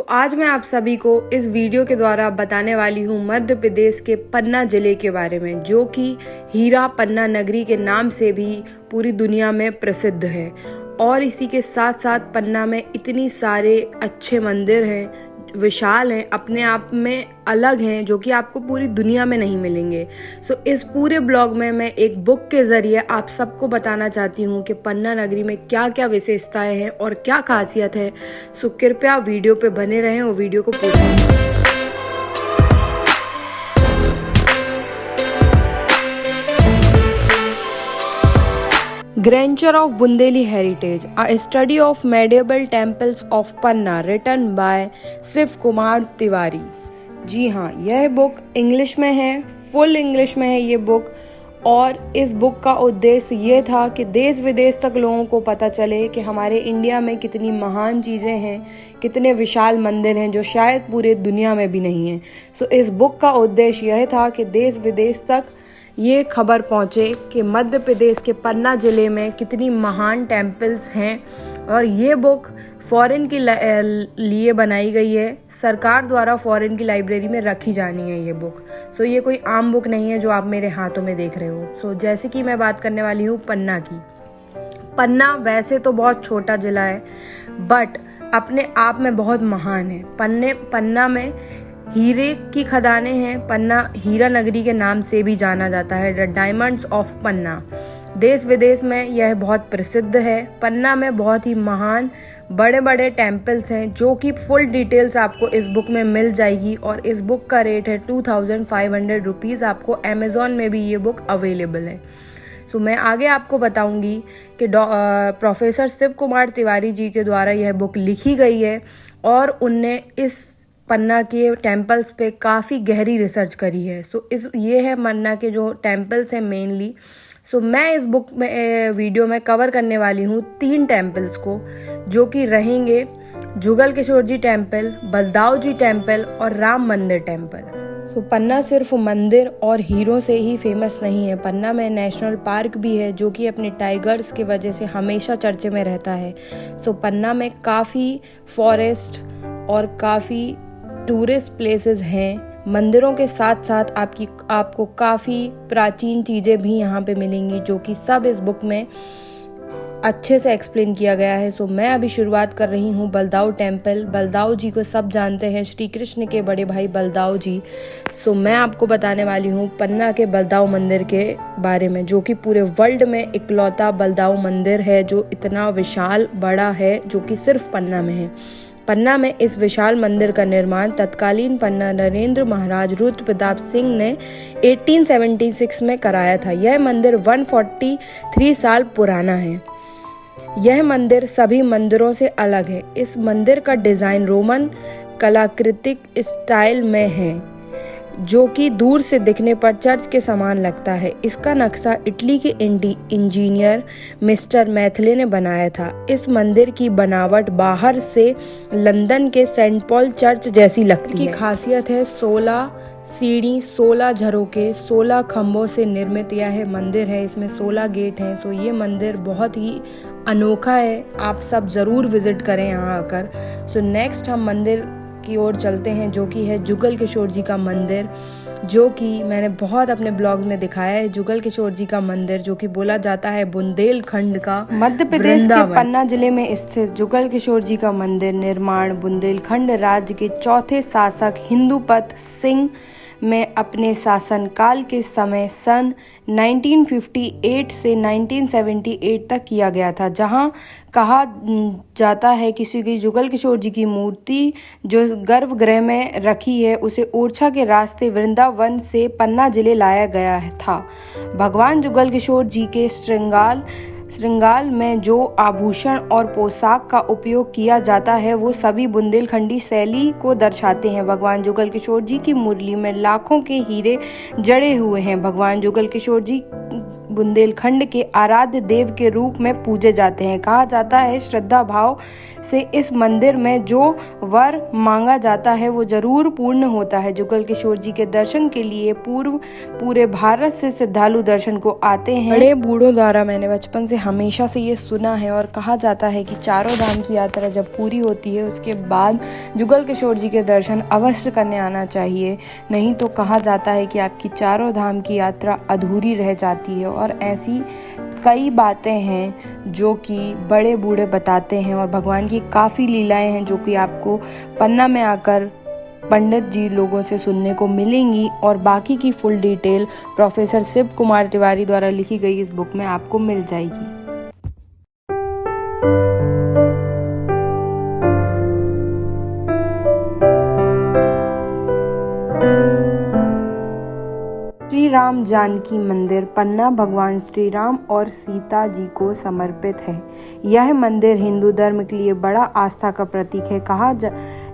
आज मैं आप सभी को इस वीडियो के द्वारा बताने वाली हूँ मध्य प्रदेश के पन्ना जिले के बारे में, जो कि हीरा पन्ना नगरी के नाम से भी पूरी दुनिया में प्रसिद्ध है। और इसी के साथ साथ पन्ना में इतनी सारे अच्छे मंदिर हैं, विशाल हैं, अपने आप में अलग हैं, जो कि आपको पूरी दुनिया में नहीं मिलेंगे। इस पूरे ब्लॉग में मैं एक बुक के ज़रिए आप सबको बताना चाहती हूँ कि पन्ना नगरी में क्या क्या विशेषताएं हैं और क्या खासियत है। कृपया वीडियो पे बने रहें और वीडियो को पूरा Grandeur of Bundeli Heritage, a study of medieval temples of Panna, written by Shiv Kumar Tiwari. जी हाँ, यह बुक इंग्लिश में है, फुल इंग्लिश में है ये बुक। और इस बुक का उद्देश्य ये था कि देश विदेश तक लोगों को पता चले कि हमारे इंडिया में कितनी महान चीज़ें हैं, कितने विशाल मंदिर हैं जो शायद पूरे दुनिया में भी नहीं हैं। इस बुक का उद्देश्य यह था कि देश विदेश तक ये खबर पहुँचे कि मध्य प्रदेश के पन्ना ज़िले में कितनी महान टेम्पल्स हैं। और ये बुक फॉरेन के लिए बनाई गई है, सरकार द्वारा फॉरेन की लाइब्रेरी में रखी जानी है ये बुक। ये कोई आम बुक नहीं है जो आप मेरे हाथों में देख रहे हो। जैसे कि मैं बात करने वाली हूँ पन्ना की। पन्ना वैसे तो बहुत छोटा ज़िला है, बट अपने आप में बहुत महान है। पन्ना में हीरे की खदानें हैं। पन्ना हीरा नगरी के नाम से भी जाना जाता है, द डायमंड्स ऑफ पन्ना। देश विदेश में यह बहुत प्रसिद्ध है। पन्ना में बहुत ही महान बड़े बड़े टेम्पल्स हैं, जो कि फुल डिटेल्स आपको इस बुक में मिल जाएगी। और इस बुक का रेट है 2500 रुपीज़। आपको अमेज़ॉन में भी ये बुक अवेलेबल है। मैं आगे आपको बताऊंगी कि प्रोफेसर शिव कुमार तिवारी जी के द्वारा यह बुक लिखी गई है और उनने इस पन्ना के टेम्पल्स पे काफ़ी गहरी रिसर्च करी है। ये है पन्ना के जो टेम्पल्स हैं मेनली। मैं इस बुक में वीडियो में कवर करने वाली हूँ 3 टेम्पल्स को, जो कि रहेंगे जुगल किशोर जी टेम्पल, बलदाऊ जी टेम्पल और राम मंदिर टेम्पल। पन्ना सिर्फ मंदिर और हीरों से ही फेमस नहीं है। पन्ना में नेशनल पार्क भी है, जो कि अपने टाइगर्स की वजह से हमेशा चर्चे में रहता है। पन्ना में काफ़ी फॉरेस्ट और काफ़ी टूरिस्ट प्लेसेस हैं। मंदिरों के साथ साथ आपको काफ़ी प्राचीन चीज़ें भी यहाँ पे मिलेंगी, जो कि सब इस बुक में अच्छे से एक्सप्लेन किया गया है। मैं अभी शुरुआत कर रही हूँ बलदाऊ टेम्पल। बलदाऊ जी को सब जानते हैं, श्री कृष्ण के बड़े भाई बलदाऊ जी। मैं आपको बताने वाली हूँ पन्ना के बलदाऊ मंदिर के बारे में, जो कि पूरे वर्ल्ड में इकलौता बलदाऊ मंदिर है, जो इतना विशाल बड़ा है, जो कि सिर्फ पन्ना में है। पन्ना में इस विशाल मंदिर का निर्माण तत्कालीन पन्ना नरेंद्र महाराज रुद्र प्रताप सिंह ने 1876 में कराया था। यह मंदिर 143 साल पुराना है। यह मंदिर सभी मंदिरों से अलग है। इस मंदिर का डिज़ाइन रोमन कलाकृतिक स्टाइल में है, जो कि दूर से दिखने पर चर्च के समान लगता है। इसका नक्शा इटली के इंजीनियर मिस्टर मैथले ने बनाया था। इस मंदिर की बनावट बाहर से लंदन के सेंट पॉल चर्च जैसी लगती है। खासियत है 16 सीढ़ी, 16 झरोके, 16 खम्भों से निर्मित यह मंदिर है। इसमें 16 गेट हैं। ये मंदिर बहुत ही अनोखा है। आप सब ज़रूर विजिट करें यहाँ आकर। नेक्स्ट हम मंदिर की ओर चलते हैं, जो कि है जुगल किशोर जी का मंदिर, जो कि मैंने बहुत अपने ब्लॉग में दिखाया है। जुगल किशोर जी का मंदिर, जो कि बोला जाता है बुंदेलखंड का मध्य प्रदेश के पन्ना जिले में स्थित जुगल किशोर जी का मंदिर निर्माण बुंदेलखंड राज्य के चौथे शासक हिंदूपत सिंह में अपने शासनकाल के समय सन 1958 से 1978 तक किया गया था, जहां कहा जाता है कि श्री जुगल किशोर जी की मूर्ति जो गर्भगृह में रखी है, उसे ओरछा के रास्ते वृंदावन से पन्ना जिले लाया गया था। भगवान जुगल किशोर जी के श्रृंगार में जो आभूषण और पोशाक का उपयोग किया जाता है, वो सभी बुंदेलखंडी शैली को दर्शाते हैं। भगवान जुगल किशोर जी की मुरली में लाखों के हीरे जड़े हुए हैं। भगवान जुगल किशोर जी बुंदेलखंड के आराध्य देव के रूप में पूजे जाते हैं। कहा जाता है श्रद्धा भाव से इस मंदिर में जो वर मांगा जाता है वो जरूर पूर्ण होता है। जुगल किशोर जी के दर्शन के लिए पूरे भारत से श्रद्धालु दर्शन को आते हैं। बड़े बूढ़ों द्वारा मैंने बचपन से हमेशा से ये सुना है और कहा जाता है कि चारों धाम की यात्रा जब पूरी होती है उसके बाद जुगल किशोर जी के दर्शन अवश्य करने आना चाहिए, नहीं तो कहा जाता है कि आपकी चारों धाम की यात्रा अधूरी रह जाती है। और ऐसी कई बातें हैं जो कि बड़े बूढ़े बताते हैं और भगवान की काफ़ी लीलाएं हैं जो कि आपको पन्ना में आकर पंडित जी लोगों से सुनने को मिलेंगी। और बाकी की full detail professor Shiv Kumar Tiwari द्वारा लिखी गई इस बुक में आपको मिल जाएगी। श्री राम जानकी मंदिर पन्ना भगवान श्री राम और सीता जी को समर्पित है। यह मंदिर हिंदू धर्म के लिए बड़ा आस्था का प्रतीक है।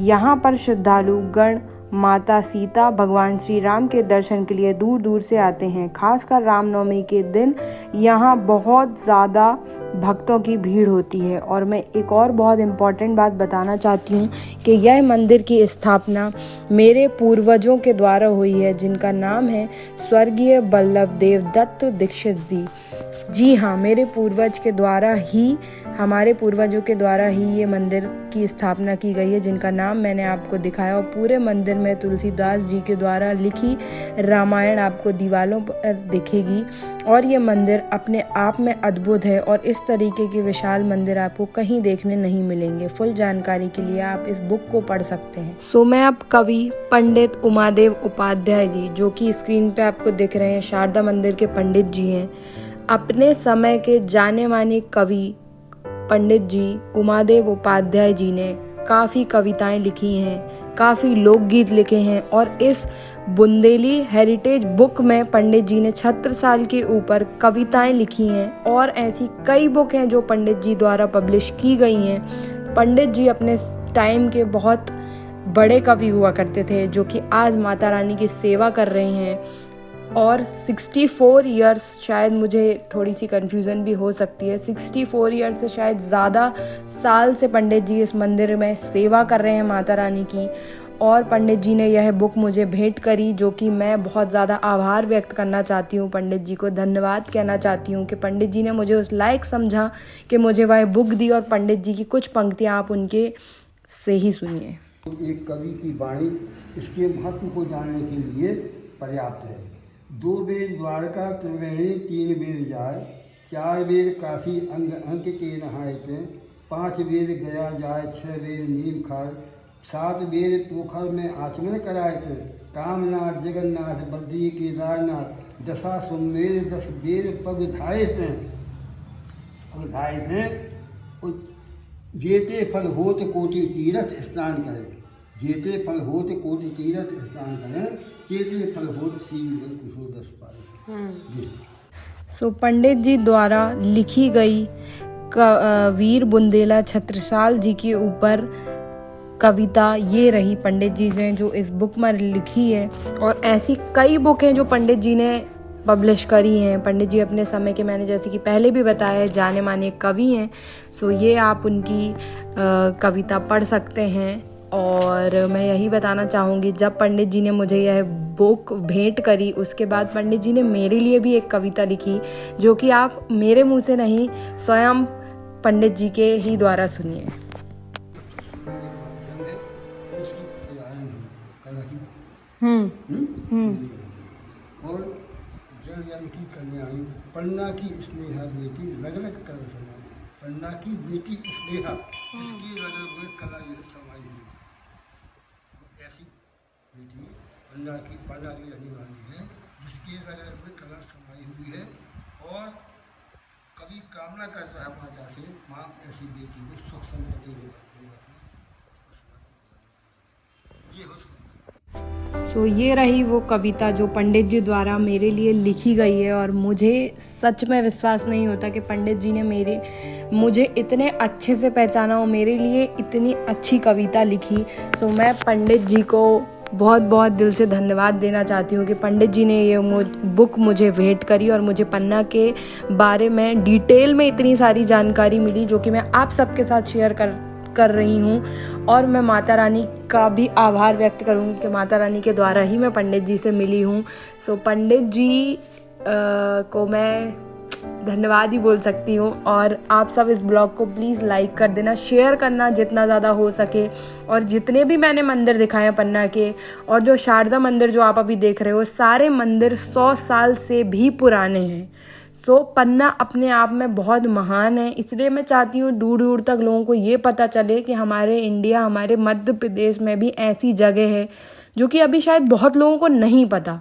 यहाँ पर श्रद्धालु गण माता सीता भगवान श्री राम के दर्शन के लिए दूर दूर से आते हैं। खासकर रामनवमी के दिन यहाँ बहुत ज़्यादा भक्तों की भीड़ होती है। और मैं एक और बहुत इम्पॉर्टेंट बात बताना चाहती हूँ कि यह मंदिर की स्थापना मेरे पूर्वजों के द्वारा हुई है, जिनका नाम है स्वर्गीय बल्लभ देव दत्त दीक्षित जी। जी हाँ, मेरे पूर्वज के द्वारा ही, हमारे पूर्वजों के द्वारा ही ये मंदिर की स्थापना की गई है, जिनका नाम मैंने आपको दिखाया। और पूरे मंदिर में तुलसीदास जी के द्वारा लिखी रामायण आपको दीवारों पर दिखेगी। और ये मंदिर अपने आप में अद्भुत है और इस तरीके के विशाल मंदिर आपको कहीं देखने नहीं मिलेंगे। फुल जानकारी के लिए आप इस बुक को पढ़ सकते हैं। सो मैं अब कवि पंडित उमादेव उपाध्याय जी, जो कि स्क्रीन पे आपको दिख रहे हैं, शारदा मंदिर के पंडित जी हैं, अपने समय के जाने माने कवि पंडित जी उमादेव उपाध्याय जी ने काफ़ी कविताएं लिखी हैं, काफ़ी लोकगीत लिखे हैं। और इस बुंदेली हेरिटेज बुक में पंडित जी ने 76 साल के ऊपर कविताएं लिखी हैं। और ऐसी कई बुक हैं जो पंडित जी द्वारा पब्लिश की गई हैं। पंडित जी अपने टाइम के बहुत बड़े कवि हुआ करते थे, जो कि आज माता रानी की सेवा कर रहे हैं। और 64 ईयर्स, शायद मुझे थोड़ी सी कन्फ्यूज़न भी हो सकती है, 64 ईयर्स से शायद ज़्यादा साल से पंडित जी इस मंदिर में सेवा कर रहे हैं माता रानी की। और पंडित जी ने यह बुक मुझे भेंट करी, जो कि मैं बहुत ज़्यादा आभार व्यक्त करना चाहती हूँ, पंडित जी को धन्यवाद कहना चाहती हूँ कि पंडित जी ने मुझे उस लायक समझा कि मुझे वह बुक दी। और पंडित जी की कुछ पंक्तियाँ आप उनके से ही सुनिए। एक कवि की वाणी इसके महत्व को जानने के लिए पर्याप्त है। 2 बेर द्वारका त्रिवेणी 3 बेर जाए, 4 बेर काशी अंक के नहायते, 5 बेर गया जाए, 6 बेर नीम खार, 7 बेर पोखर में आचमन करायते, कामनाथ जगन्नाथ बद्री केदारनाथ, 10 सुमेर 10 बेर पग धायते जेते फल होत कोटि तीर्थ स्नान करें, जेते फल होत कोटि तीर्थ स्नान करें, केते फल होत सील कुशो 10 पाए। सो पंडित जी द्वारा लिखी गई वीर बुंदेला छत्रसाल जी के ऊपर कविता ये रही पंडित जी ने जो इस बुक में लिखी है। और ऐसी कई बुक हैं जो पंडित जी ने पब्लिश करी हैं। पंडित जी अपने समय के, मैंने जैसे कि पहले भी बताया, जाने माने कवि हैं। सो ये आप उनकी कविता पढ़ सकते हैं। और मैं यही बताना चाहूँगी, जब पंडित जी ने मुझे यह बुक भेंट करी उसके बाद पंडित जी ने मेरे लिए भी एक कविता लिखी, जो कि आप मेरे मुंह से नहीं, स्वयं पंडित जी के ही द्वारा सुनिए। और जल जल की कल्याणी, पन्ना की स्नेहा बेटी लग लग कर समाई, पन्ना की बेटी स्नेहा जिसकी लग लग में कला समाई हुई है। ऐसी बेटी पन्ना की रहने वाली है जिसकी लग लग में कला समाई हुई है। और कभी कामना करता है माता से, माँ ऐसी बेटी को सुख संपत्ति दे। सो ये रही वो कविता जो पंडित जी द्वारा मेरे लिए लिखी गई है। और मुझे सच में विश्वास नहीं होता कि पंडित जी ने मुझे इतने अच्छे से पहचाना और मेरे लिए इतनी अच्छी कविता लिखी। तो मैं पंडित जी को बहुत बहुत दिल से धन्यवाद देना चाहती हूँ कि पंडित जी ने ये बुक मुझे भेंट करी और मुझे पन्ना के बारे में डिटेल में इतनी सारी जानकारी मिली जो कि मैं आप सबके साथ शेयर कर रही हूँ। और मैं माता रानी का भी आभार व्यक्त करूँगी कि माता रानी के द्वारा ही मैं पंडित जी से मिली हूँ। सो पंडित जी को मैं धन्यवाद ही बोल सकती हूँ। और आप सब इस ब्लॉग को प्लीज़ लाइक कर देना, शेयर करना जितना ज़्यादा हो सके। और जितने भी मैंने मंदिर दिखाए हैं पन्ना के, और जो शारदा मंदिर जो आप अभी देख रहे हो, सारे मंदिर 100 साल से भी पुराने हैं। सो पन्ना अपने आप में बहुत महान है। इसलिए मैं चाहती हूँ दूर दूर तक लोगों को ये पता चले कि हमारे इंडिया, हमारे मध्य प्रदेश में भी ऐसी जगह है जो कि अभी शायद बहुत लोगों को नहीं पता।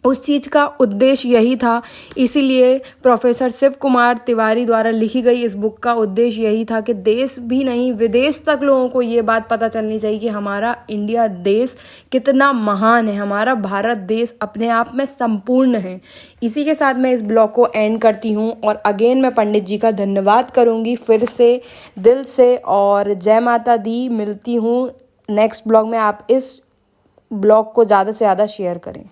उस चीज़ का उद्देश्य यही था। इसीलिए प्रोफेसर शिव कुमार तिवारी द्वारा लिखी गई इस बुक का उद्देश्य यही था कि देश भी नहीं, विदेश तक लोगों को ये बात पता चलनी चाहिए कि हमारा इंडिया देश कितना महान है, हमारा भारत देश अपने आप में संपूर्ण है। इसी के साथ मैं इस ब्लॉग को एंड करती हूँ। और अगेन मैं पंडित जी का धन्यवाद करूँगी फिर से दिल से। और जय माता दी। मिलती हूँ नेक्स्ट ब्लॉग में। आप इस ब्लॉग को ज़्यादा से ज़्यादा शेयर करें।